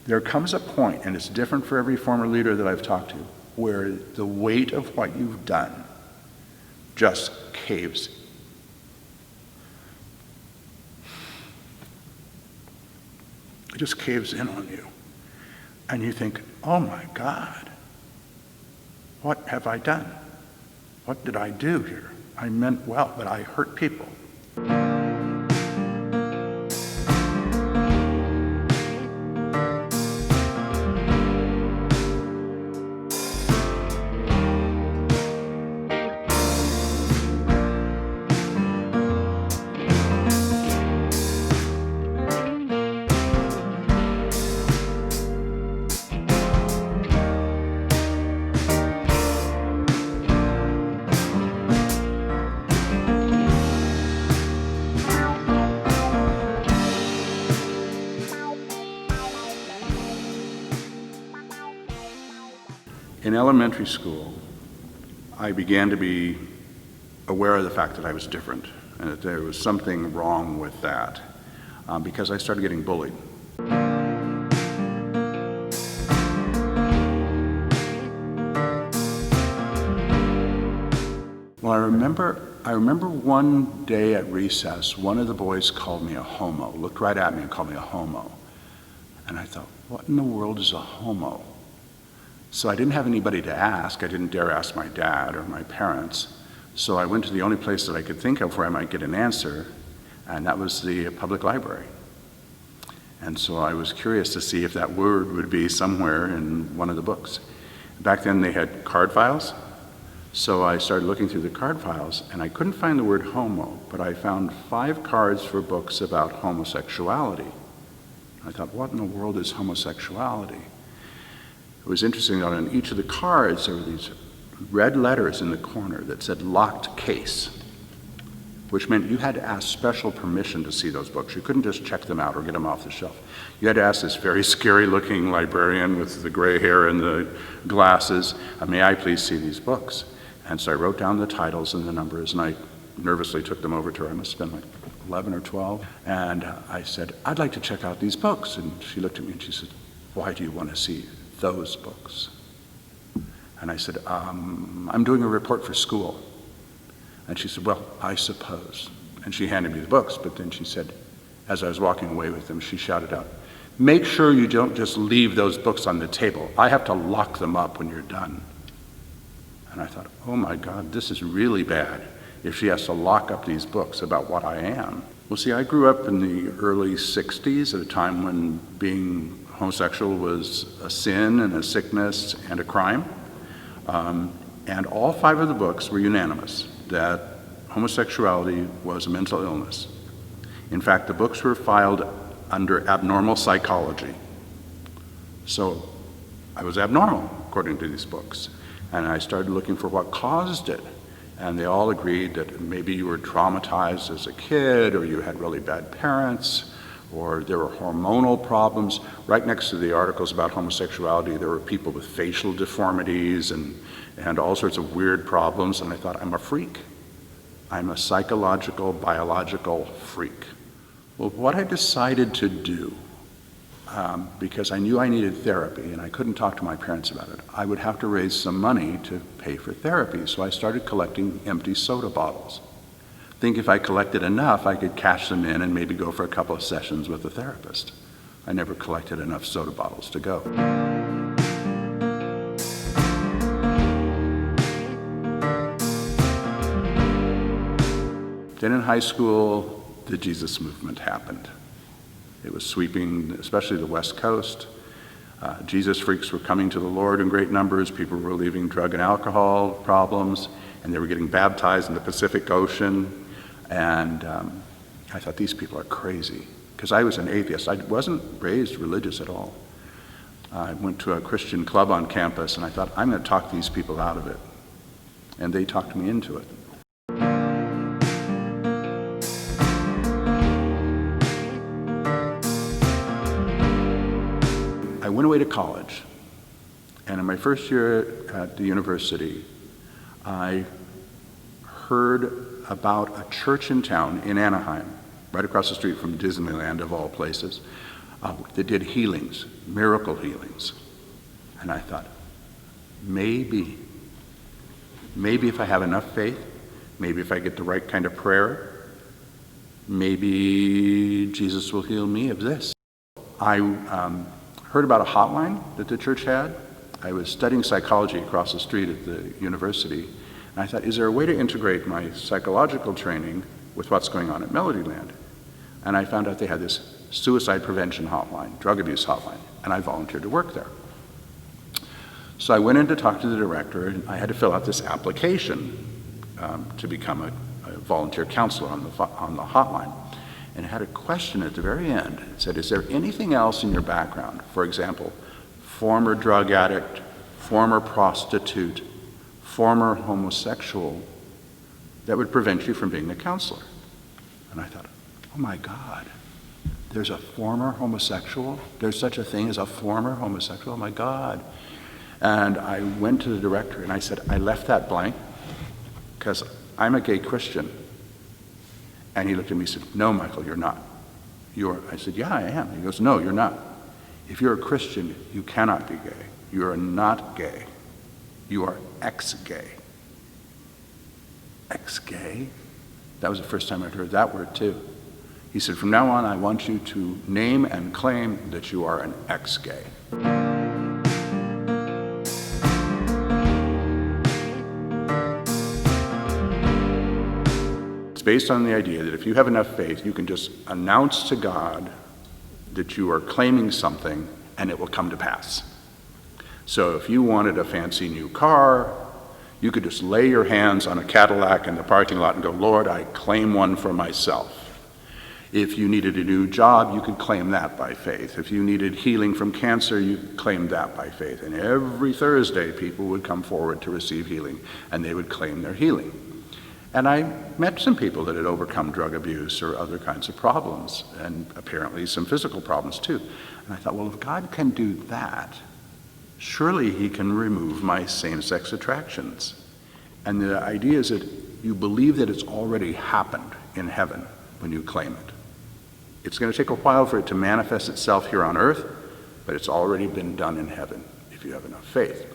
There comes a point, and it's different for every former leader that I've talked to, where the weight of what you've done just caves. It just caves in on you. And you think, oh my God, what have I done? What did I do here? I meant well, but I hurt people. In elementary school, I began to be aware of the fact that I was different and that there was something wrong with that because I started getting bullied. Well, I remember one day at recess, one of the boys called me a homo, looked right at me and called me a homo. And I thought, what in the world is a homo? So I didn't have anybody to ask. I didn't dare ask my dad or my parents. So I went to the only place that I could think of where I might get an answer, and that was the public library. And so I was curious to see if that word would be somewhere in one of the books. Back then they had card files, so I started looking through the card files, and I couldn't find the word homo, but I found 5 cards for books about homosexuality. I thought, what in the world is homosexuality? It was interesting that on each of the cards there were these red letters in the corner that said locked case, which meant you had to ask special permission to see those books. You couldn't just check them out or get them off the shelf. You had to ask this very scary looking librarian with the gray hair and the glasses, may I please see these books? And so I wrote down the titles and the numbers, and I nervously took them over to her. I must have been like 11 or 12. And I said, I'd like to check out these books. And she looked at me and she said, why do you want to see those books? And I said, I'm doing a report for school. And she said, well, I suppose. And she handed me the books, but then she said, as I was walking away with them, she shouted out, make sure you don't just leave those books on the table. I have to lock them up when you're done. And I thought, oh my God, this is really bad if she has to lock up these books about what I am. Well, see, I grew up in the early 60s at a time when being homosexual was a sin and a sickness and a crime. And all 5 of the books were unanimous that homosexuality was a mental illness. In fact, the books were filed under abnormal psychology. So I was abnormal, according to these books. And I started looking for what caused it. And they all agreed that maybe you were traumatized as a kid, or you had really bad parents, or there were hormonal problems. Right next to the articles about homosexuality, there were people with facial deformities and all sorts of weird problems. And I thought, I'm a freak. I'm a psychological, biological freak. Well, what I decided to do, because I knew I needed therapy and I couldn't talk to my parents about it, I would have to raise some money to pay for therapy. So I started collecting empty soda bottles. Think if I collected enough, I could cash them in and maybe go for a couple of sessions with a therapist. I never collected enough soda bottles to go. Then in high school, the Jesus movement happened. It was sweeping, especially the West Coast. Jesus freaks were coming to the Lord in great numbers. People were leaving drug and alcohol problems, and they were getting baptized in the Pacific Ocean. And I thought, these people are crazy, because I was an atheist. I wasn't raised religious at all. I went to a Christian club on campus, and I thought, I'm going to talk these people out of it. And they talked me into it. I went away to college, and in my first year at the university, I heard about a church in town in Anaheim, right across the street from Disneyland of all places, that did healings, miracle healings. And I thought, maybe if I have enough faith, maybe if I get the right kind of prayer, maybe Jesus will heal me of this. I heard about a hotline that the church had. I was studying psychology across the street at the university, and I thought, is there a way to integrate my psychological training with what's going on at Melodyland? And I found out they had this suicide prevention hotline, drug abuse hotline, and I volunteered to work there. So I went in to talk to the director, and I had to fill out this application to become a volunteer counselor on the hotline. And it had a question at the very end. It said, is there anything else in your background? For example, former drug addict, former prostitute, former homosexual, that would prevent you from being a counselor? And I thought, oh my God, there's a former homosexual? There's such a thing as a former homosexual? Oh my God. And I went to the director and I said, I left that blank because I'm a gay Christian. And he looked at me and said, no, Michael, you're not. I said, yeah, I am. He goes, no, you're not. If you're a Christian, you cannot be gay. You are not gay. You are ex-gay. Ex-gay? That was the first time I'd heard that word too. He said, from now on, I want you to name and claim that you are an ex-gay. Based on the idea that if you have enough faith, you can just announce to God that you are claiming something and it will come to pass. So if you wanted a fancy new car, you could just lay your hands on a Cadillac in the parking lot and go, Lord, I claim one for myself. If you needed a new job, you could claim that by faith. If you needed healing from cancer, you could claim that by faith. And every Thursday, people would come forward to receive healing, and they would claim their healing. And I met some people that had overcome drug abuse or other kinds of problems, and apparently some physical problems too. And I thought, well, if God can do that, surely he can remove my same-sex attractions. And the idea is that you believe that it's already happened in heaven when you claim it. It's going to take a while for it to manifest itself here on earth, but it's already been done in heaven if you have enough faith.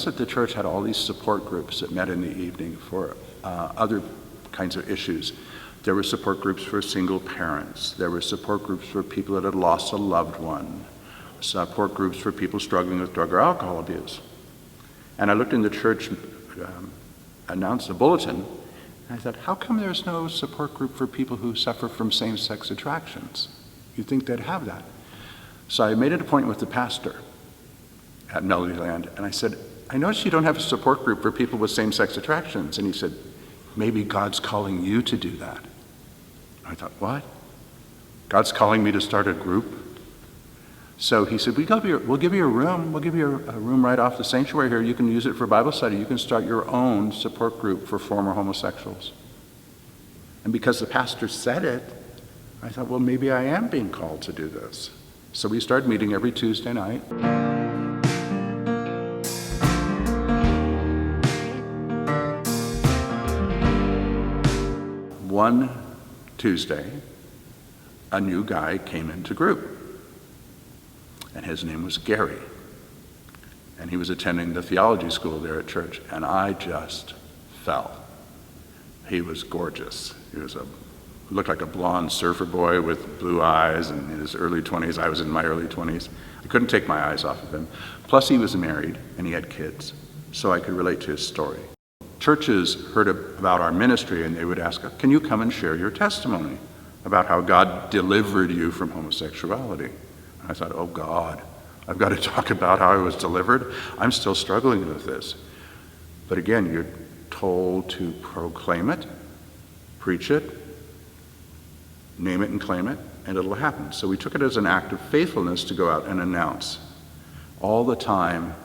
That the church had all these support groups that met in the evening for other kinds of issues. There were support groups for single parents. There were support groups for people that had lost a loved one. Support groups for people struggling with drug or alcohol abuse. And I looked in the church announced a bulletin, and I thought, how come there's no support group for people who suffer from same-sex attractions? You'd think they'd have that. So I made an appointment with the pastor at Melodyland, and I said, I noticed you don't have a support group for people with same-sex attractions. And he said, maybe God's calling you to do that. I thought, what? God's calling me to start a group? So he said, we'll give you a room. We'll give you a room right off the sanctuary here. You can use it for Bible study. You can start your own support group for former homosexuals. And because the pastor said it, I thought, well, maybe I am being called to do this. So we started meeting every Tuesday night. One Tuesday, a new guy came into group, and his name was Gary, and he was attending the theology school there at church, and I just fell. He was gorgeous. He looked like a blonde surfer boy with blue eyes, and in his early 20s. I was in my early 20s. I couldn't take my eyes off of him. Plus, he was married, and he had kids, so I could relate to his story. Churches heard about our ministry, and they would ask, can you come and share your testimony about how God delivered you from homosexuality? And I thought, oh God, I've got to talk about how I was delivered. I'm still struggling with this. But again, you're told to proclaim it, preach it, name it and claim it, and it'll happen. So we took it as an act of faithfulness to go out and announce. All the time,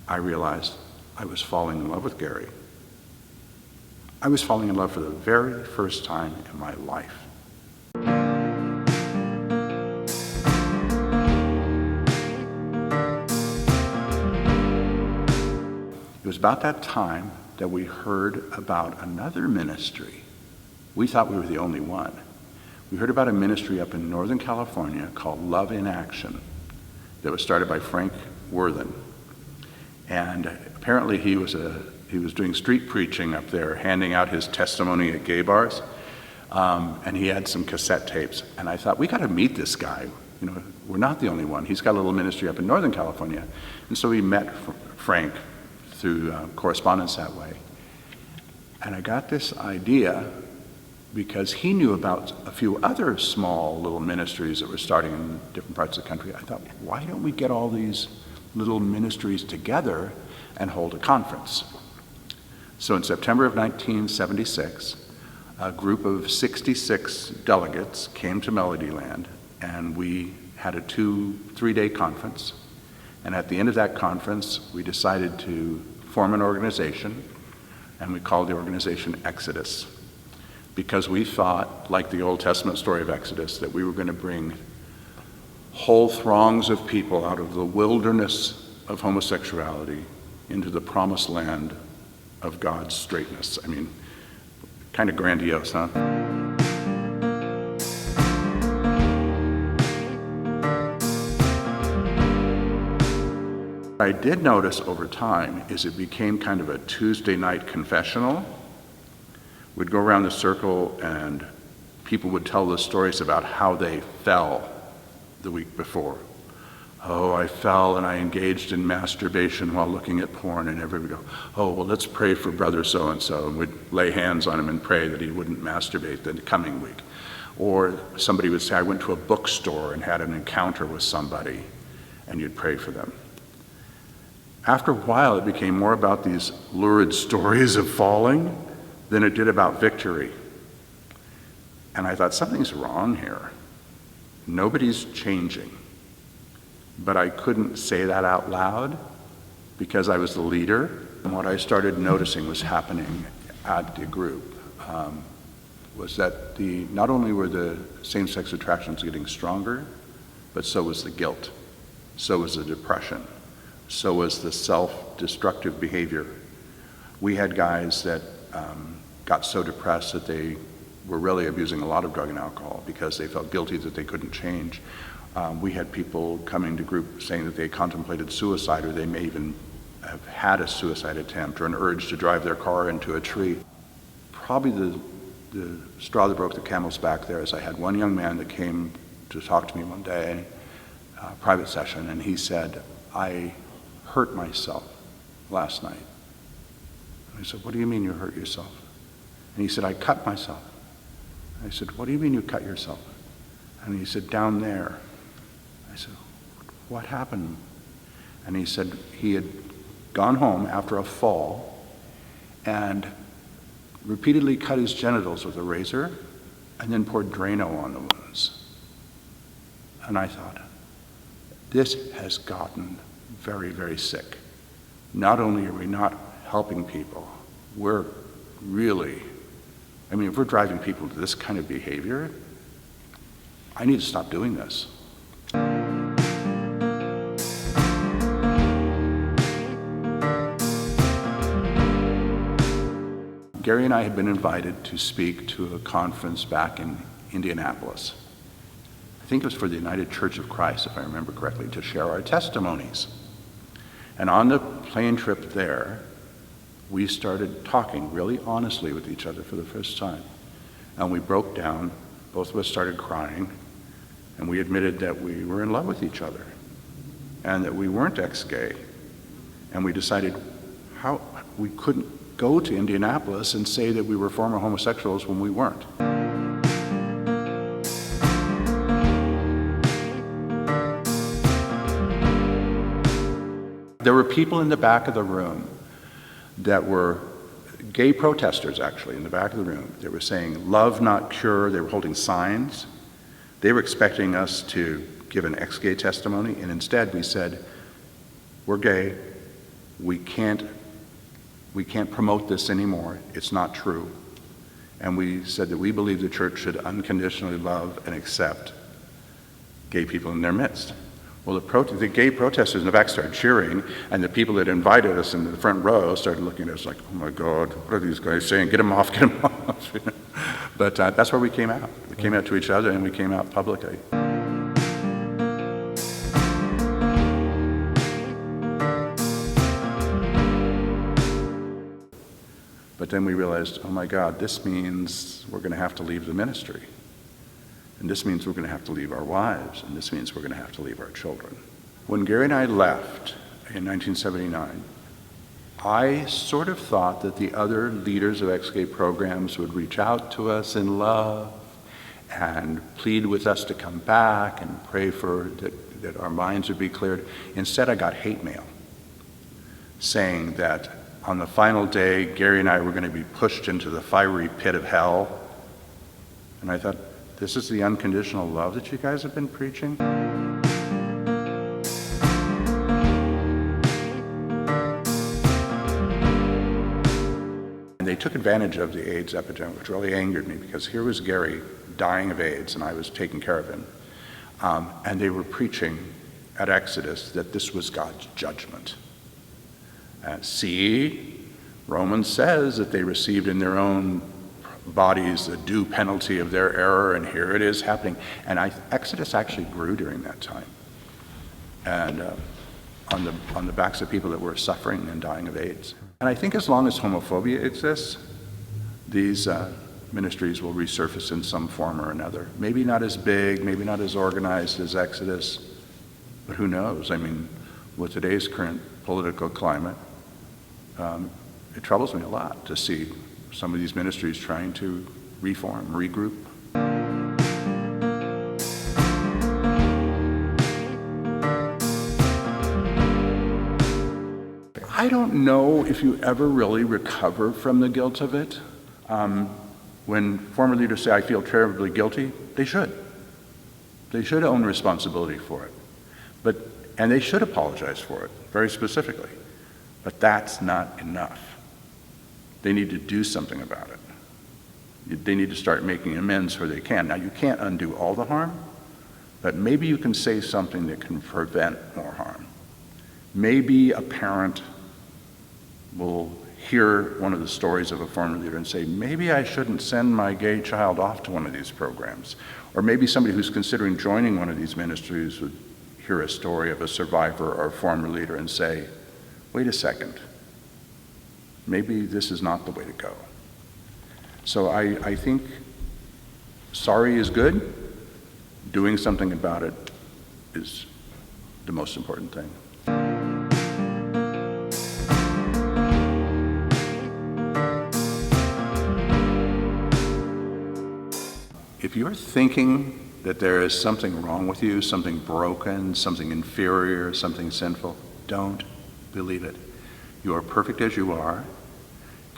I realized I was falling in love with Gary. I was falling in love for the very first time in my life. It was about that time that we heard about another ministry. We thought we were the only one. We heard about a ministry up in Northern California called Love in Action that was started by Frank Worthen. And apparently he was doing street preaching up there, handing out his testimony at gay bars. And he had some cassette tapes. And I thought, we got to meet this guy. You know, we're not the only one. He's got a little ministry up in Northern California. And so we met Frank through correspondence that way. And I got this idea because he knew about a few other small little ministries that were starting in different parts of the country. I thought, why don't we get all these little ministries together and hold a conference? So in September of 1976, a group of 66 delegates came to Melodyland, and we had a 2-3-day conference. And at the end of that conference, we decided to form an organization, and we called the organization Exodus, because we thought, like the Old Testament story of Exodus, that we were going to bring whole throngs of people out of the wilderness of homosexuality into the promised land of God's straightness. I mean, kind of grandiose, huh? What I did notice over time is it became kind of a Tuesday night confessional. We'd go around the circle and people would tell the stories about how they fell the week before. Oh, I fell and I engaged in masturbation while looking at porn, and everybody would go, oh, well, let's pray for brother so-and-so, and we'd lay hands on him and pray that he wouldn't masturbate the coming week. Or somebody would say, I went to a bookstore and had an encounter with somebody, and you'd pray for them. After a while, it became more about these lurid stories of falling than it did about victory. And I thought, something's wrong here. Nobody's changing. But I couldn't say that out loud because I was the leader. And what I started noticing was happening at the group was that not only were the same-sex attractions getting stronger, but so was the guilt, so was the depression, so was the self-destructive behavior. We had guys that got so depressed that they were really abusing a lot of drug and alcohol because they felt guilty that they couldn't change. We had people coming to group saying that they contemplated suicide, or they may even have had a suicide attempt or an urge to drive their car into a tree. Probably the straw that broke the camel's back there is I had one young man that came to talk to me one day, private session, and he said, I hurt myself last night. And I said, what do you mean you hurt yourself? And he said, I cut myself. I said, what do you mean you cut yourself? And he said, down there. I said, what happened? And he said he had gone home after a fall and repeatedly cut his genitals with a razor and then poured Drano on the wounds. And I thought, this has gotten very, very sick. Not only are we not helping people, we're really, if we're driving people to this kind of behavior, I need to stop doing this. Gary and I had been invited to speak to a conference back in Indianapolis. I think it was for the United Church of Christ, if I remember correctly, to share our testimonies. And on the plane trip there, we started talking really honestly with each other for the first time. And we broke down, both of us started crying, and we admitted that we were in love with each other and that we weren't ex-gay. And we decided how we couldn't go to Indianapolis and say that we were former homosexuals when we weren't. There were people in the back of the room that were gay protesters, actually, in the back of the room. They were saying, love, not cure. They were holding signs. They were expecting us to give an ex-gay testimony, and instead we said, we're gay. We can't promote this anymore. It's not true. And we said that we believe the church should unconditionally love and accept gay people in their midst. Well, the gay protesters in the back started cheering, and the people that invited us in the front row started looking at us like, oh my God, what are these guys saying? Get them off, get them off. But that's where we came out. We came out to each other, and we came out publicly. But then we realized, oh my God, this means we're going to have to leave the ministry. And this means we're going to have to leave our wives. And this means we're going to have to leave our children. When Gary and I left in 1979, I sort of thought that the other leaders of Exgay programs would reach out to us in love and plead with us to come back and pray for that our minds would be cleared. Instead, I got hate mail saying that on the final day, Gary and I were going to be pushed into the fiery pit of hell. And I thought, this is the unconditional love that you guys have been preaching? And they took advantage of the AIDS epidemic, which really angered me, because here was Gary dying of AIDS, and I was taking care of him. And they were preaching at Exodus that this was God's judgment. See, Romans says that they received in their own bodies the due penalty of their error, and here it is happening. And Exodus actually grew during that time, and on the backs of people that were suffering and dying of AIDS. And I think as long as homophobia exists, these ministries will resurface in some form or another. Maybe not as big, maybe not as organized as Exodus, but who knows? I mean, with today's current political climate, it troubles me a lot to see some of these ministries trying to reform, regroup. I don't know if you ever really recover from the guilt of it. When former leaders say, I feel terribly guilty, they should. They should own responsibility for it. And they should apologize for it, very specifically. But that's not enough. They need to do something about it. They need to start making amends where they can. Now, you can't undo all the harm, but maybe you can say something that can prevent more harm. Maybe a parent will hear one of the stories of a former leader and say, maybe I shouldn't send my gay child off to one of these programs. Or maybe somebody who's considering joining one of these ministries would hear a story of a survivor or a former leader and say, wait a second, maybe this is not the way to go. So I think sorry is good. Doing something about it is the most important thing. If you're thinking that there is something wrong with you, something broken, something inferior, something sinful, don't believe it. You are perfect as you are.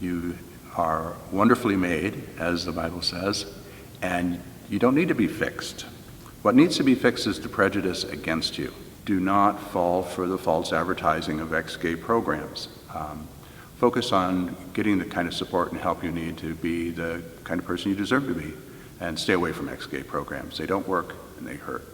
You are wonderfully made, as the Bible says, and you don't need to be fixed. What needs to be fixed is the prejudice against you. Do not fall for the false advertising of ex-gay programs. Focus on getting the kind of support and help you need to be the kind of person you deserve to be, and stay away from ex-gay programs. They don't work and they hurt.